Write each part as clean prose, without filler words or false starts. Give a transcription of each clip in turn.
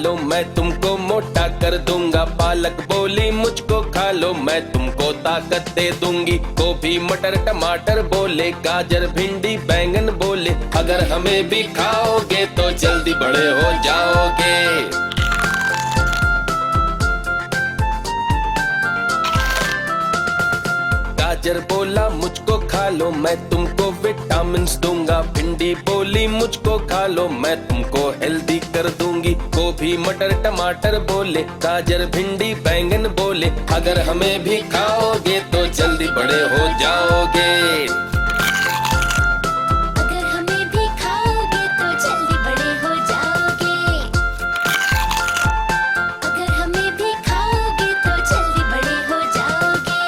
लो, मैं तुमको मोटा कर दूंगा। पालक बोली मुझको खा लो, मैं तुमको ताकत दे दूंगी। गोभी मटर टमाटर बोले, गाजर भिंडी बैंगन बोले, अगर हमें भी खाओगे तो जल्दी बड़े हो जाओगे। गाजर बोला मुझको खा लो, मैं तुमको विटामिन्स दूंगा। भिंडी बोली मुझको खा लो, मैं तुमको हेल्दी कर दूंगी। गोभी मटर टमाटर बोले, गाजर भिंडी बैंगन बोले, अगर हमें भी खाओगे तो जल्दी बड़े हो जाओगे। अगर हमें भी खाओगे तो जल्दी बड़े हो जाओगे। अगर हमें भी खाओगे तो जल्दी बड़े हो जाओगे।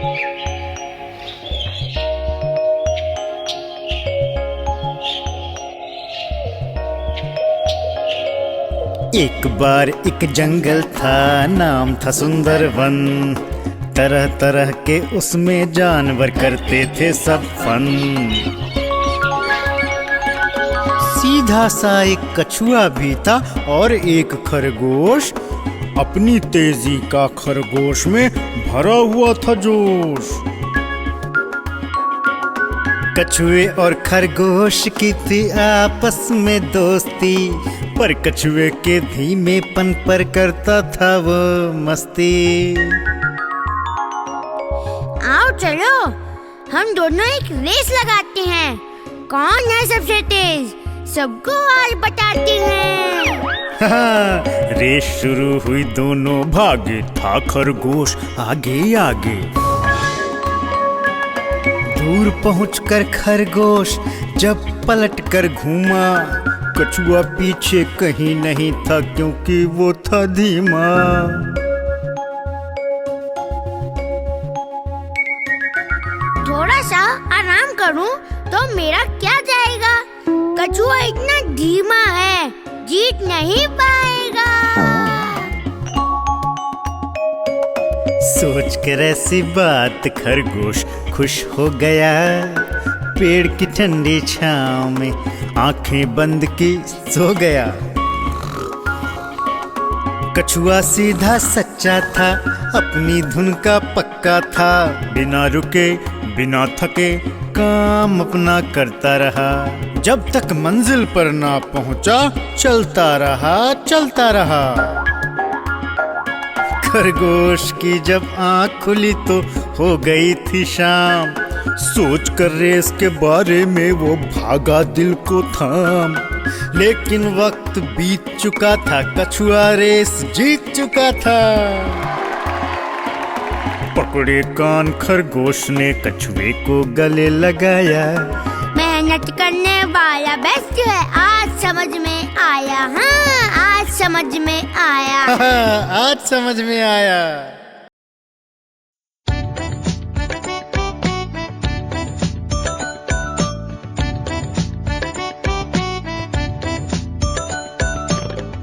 एक बार एक जंगल था, नाम था सुंदरवन। तरह तरह के उसमें जानवर करते थे सब फन। सीधा सा एक कछुआ भी था और एक खरगोश। अपनी तेजी का खरगोश में भरा हुआ था जोश। कछुए और खरगोश की थी आपस में दोस्ती, पर कछुए के धीमेपन पर करता था वो मस्ती। आओ चलो, हम दोनों एक रेस लगाते हैं। कौन है सबसे तेज, सबको आज बताते हैं। रेस शुरू हुई, दोनों भागे, था खरगोश आगे आगे। दूर पहुंचकर खरगोश जब पलट कर घूमा, कछुआ पीछे कहीं नहीं था क्योंकि वो था धीमा। थोड़ा सा आराम करूं तो मेरा क्या जाएगा। कछुआ इतना धीमा है, जीत नहीं पाएगा। सोच कर ऐसी बात खरगोश खुश हो गया। पेड़ की ठंडी छांव में आंखें बंद की सो गया। कछुआ सीधा सच्चा था, अपनी धुन का पक्का था। बिना रुके बिना थके काम अपना करता रहा। जब तक मंजिल पर ना पहुंचा, चलता रहा चलता रहा। खरगोश की जब आँख खुली तो हो गई थी शाम। सोच कर रेस के बारे में वो भागा दिल को थाम। लेकिन वक्त बीत चुका था, कछुआ रेस जीत चुका था। पकड़े कान खरगोश ने कछुए को गले लगाया। मेहनत करने वाला बेस्ट है, आज समझ में आया। हाँ, आज समझ में आया। आज समझ में आया।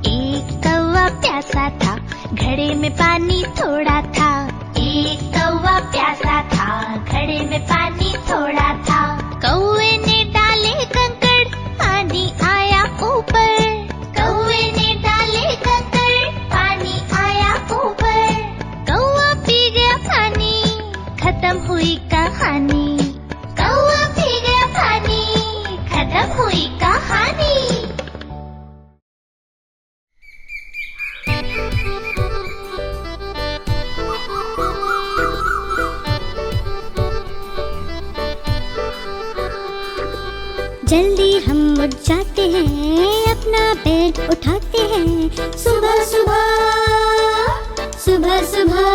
एक कौवा प्यासा था, घड़े में पानी थोड़ा था। एक कौवा प्यासा था, घड़े में पानी थोड़ा था। कौवे ने डाले कंकड़, पानी आया ऊपर। कौवे ने डाले कंकड़, पानी आया ऊपर। कौवा पी गया पानी, खत्म हुई कहानी। कौवा पी गया पानी, खत्म हुई कहानी। जल्दी हम उठ जाते हैं, अपना बेड उठाते हैं। सुबह सुबह सुबह सुबह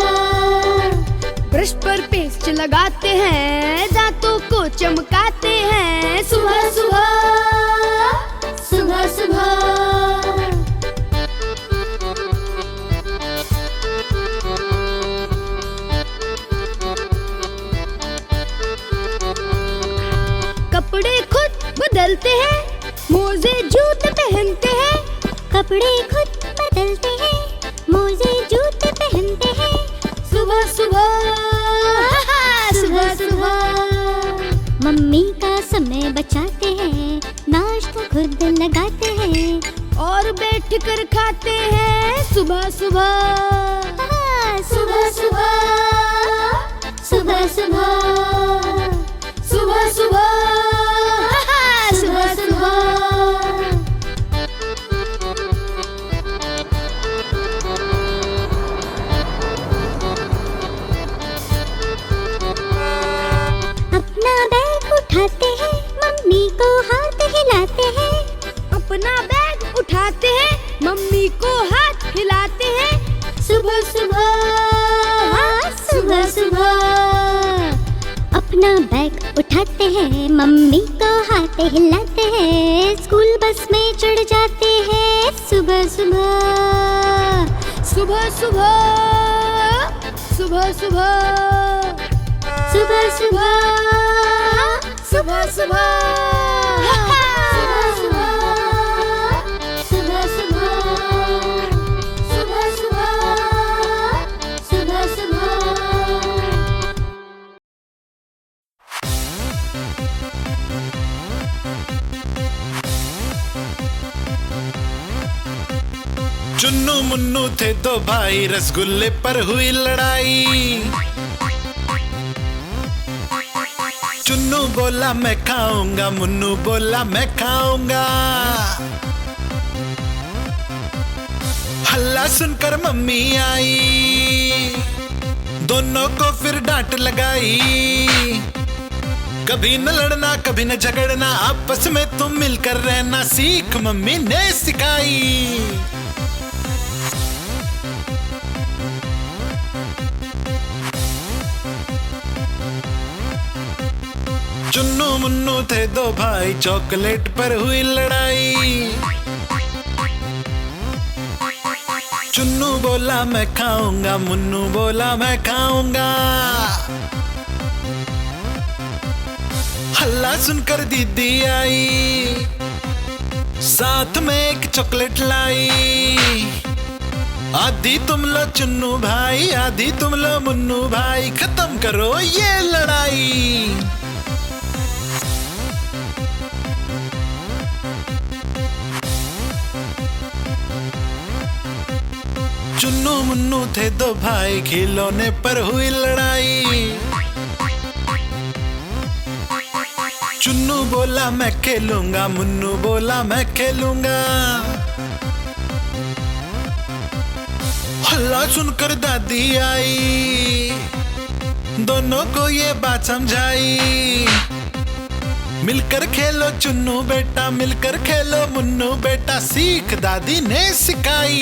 ब्रश पर पेस्ट लगाते हैं, दांतों को चमकाते हैं। सुबह सुबह सुबह सुबह कपड़े खुद बदलते हैं, मोजे जूते पहनते हैं। कपड़े खुद बदलते हैं, मोजे जूते पहनते हैं। सुबह सुबह सुबह सुबह मम्मी का समय बचाते हैं, नाश्ता खुद लगाते हैं। और बैठ कर खाते हैं। सुबह सुबह सुबह सुबह सुबह सुबह सुबह सुबह सुबह सुबह अपना बैग उठाते हैं, मम्मी को हाथ हिलाते हैं। अपना बैग उठाते हैं, मम्मी को हाथ हिलाते हैं। सुबह सुबह सुबह सुबह अपना बैग उठाते हैं, मम्मी को हाथ हिलाते हैं। स्कूल बस में चढ़ जाते हैं। सुबह सुबह सुबह सुबह सुबह सुबह सुबह सुबह सुबह सुबह सुबह सुबह सुबह सुबह सुबह चुन्नू मुन्नू थे दो भाई, रसगुल्ले पर हुई लड़ाई। चुन्नू बोला मैं खाऊंगा, मुन्नू बोला मैं खाऊंगा। हल्ला सुनकर मम्मी आई, दोनों को फिर डांट लगाई। कभी न लड़ना कभी न झगड़ना, आपस में तुम मिलकर रहना सीख मम्मी ने सिखाई। चुन्नू मुन्नू थे दो भाई, चॉकलेट पर हुई लड़ाई। चुन्नू बोला मैं खाऊंगा, मुन्नू बोला मैं खाऊंगा। हल्ला सुनकर दीदी आई, साथ में एक चॉकलेट लाई। आधी तुम लो चुन्नू भाई, आधी तुम लो मुन्नू भाई, खत्म करो ये लड़ाई। चुन्नू मुन्नू थे दो भाई, खिलौने पर हुई लड़ाई। चुन्नू बोला मैं खेलूंगा, मुन्नू बोला मैं खेलूंगा। हल्ला सुनकर दादी आई, दोनों को ये बात समझाई। मिलकर खेलो चुन्नू बेटा, मिलकर खेलो मुन्नू बेटा, सीख दादी ने सिखाई।